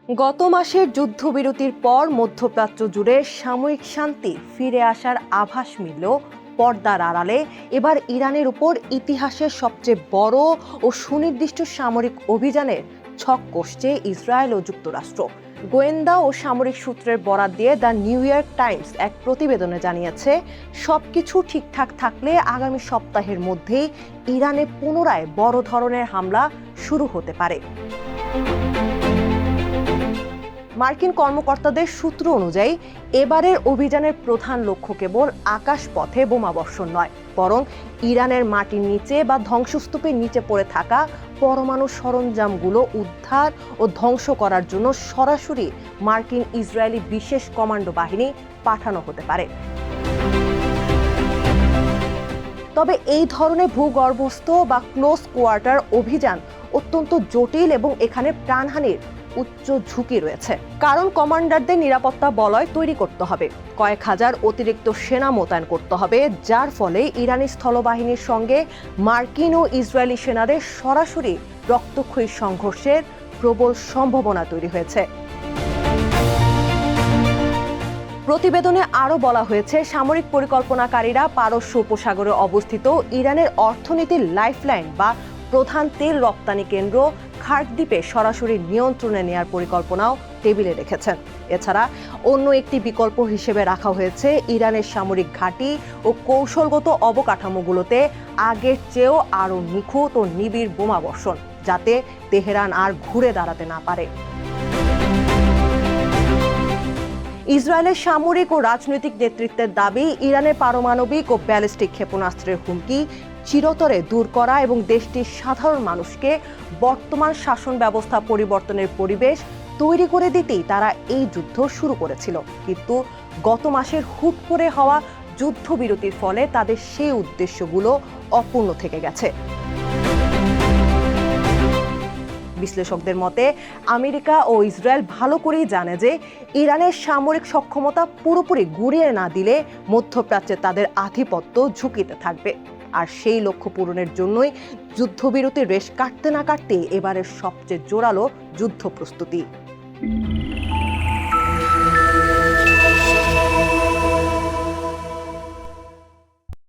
গত মাসের যুদ্ধবিরতির পর মধ্যপ্রাচ্য জুড়ে সাময়িক শান্তি ফিরে আসার আভাস মিলল পর্দার আড়ালে এবার ইরানের উপর ইতিহাসের সবচেয়ে বড় ও সুনির্দিষ্ট সামরিক অভিযানের ছক কষছে ইসরায়েল ও যুক্তরাষ্ট্র। গোয়েন্দা ও সামরিক সূত্রের বরাত দিয়ে দ্য নিউ ইয়র্ক টাইমস এক প্রতিবেদনে জানিয়েছে, সবকিছু ঠিকঠাক থাকলে আগামী সপ্তাহের মধ্যেই ইরানে পুনরায় বড় ধরনের হামলা শুরু হতে পারে। মার্কিন কর্মকর্তাদের সূত্র অনুযায়ী এবারের অভিযানের প্রধান লক্ষ্য কেবল আকাশপথে বোমাবর্ষণ নয়, বরং ইরানের মাটির নিচে বা ধ্বংসস্তূপের নিচে পড়ে থাকা পরমাণু সরঞ্জামগুলো উদ্ধার ও ধ্বংস করার জন্য সরাসরি মার্কিন ইসরায়েলি বিশেষ কমান্ডো বাহিনী পাঠানো হতে পারে। তবে এই ধরনের ভূগর্ভস্থ বা ক্লোজ কোয়ার্টার অভিযান অত্যন্ত জটিল এবং এখানে প্রাণহানির উচ্চ ঝুঁকি রয়েছে, কারণ কমান্ডারদের নিরাপত্তা বলয় তৈরি করতে হবে, কয়েক হাজার অতিরিক্ত সেনা মোতায়েন করতে হবে, যার ফলে ইরানি স্থলবাহিনীর সঙ্গে মার্কিন ও ইসরায়েলি সেনাদের সরাসরি রক্তক্ষয়ী সংঘর্ষের প্রবল সম্ভাবনা তৈরি হয়েছে। প্রতিবেদনে আরও বলা হয়েছে, সামরিক পরিকল্পনাকারীরা পারস্য উপসাগরে অবস্থিত ইরানের অর্থনীতির লাইফলাইন বা প্রধান তেল রপ্তানি কেন্দ্র খার্ক দ্বীপে সরাসরি নিয়ন্ত্রণে নেওয়ার পরিকল্পনাও টেবিলে রেখেছেন। এছাড়া অন্য একটি বিকল্প হিসেবে রাখা হয়েছে ইরানের সামরিক ঘাঁটি ও কৌশলগত অবকাঠামোগুলোতে আগের চেয়েও আরও নিখুঁত ও নিবিড় বোমাবর্ষণ, যাতে তেহরান আর ঘুরে দাঁড়াতে না পারে। ইসরায়েলের সামরিক ও রাজনৈতিক নেতৃত্বের দাবি, ইরানের পারমাণবিক ও ব্যালিস্টিক ক্ষেপণাস্ত্রের হুমকি চিরতরে দূর করা এবং দেশটির সাধারণ মানুষকে বর্তমান শাসন ব্যবস্থা পরিবর্তনের পরিবেশ তৈরি করে দিতেই তারা এই যুদ্ধ শুরু করেছিল। কিন্তু গত মাসের হুট করে হওয়া যুদ্ধবিরতির ফলে তাদের সেই উদ্দেশ্যগুলো অপূর্ণ থেকে গেছে। বিশ্লেষকদের মতে, আমেরিকা ও ইসরায়েল ভালো করেই জানে যে ইরানের সামরিক সক্ষমতা পুরোপুরি গুঁড়িয়ে না দিলে মধ্যপ্রাচ্যে তাদের আধিপত্য ঝুঁকিতে থাকবে। আর সেই লক্ষ্য পূরণের জন্যই যুদ্ধবিরতির রেশ কাটতে না কাটতে এবারের সবচেয়ে জোরালো যুদ্ধ প্রস্তুতি।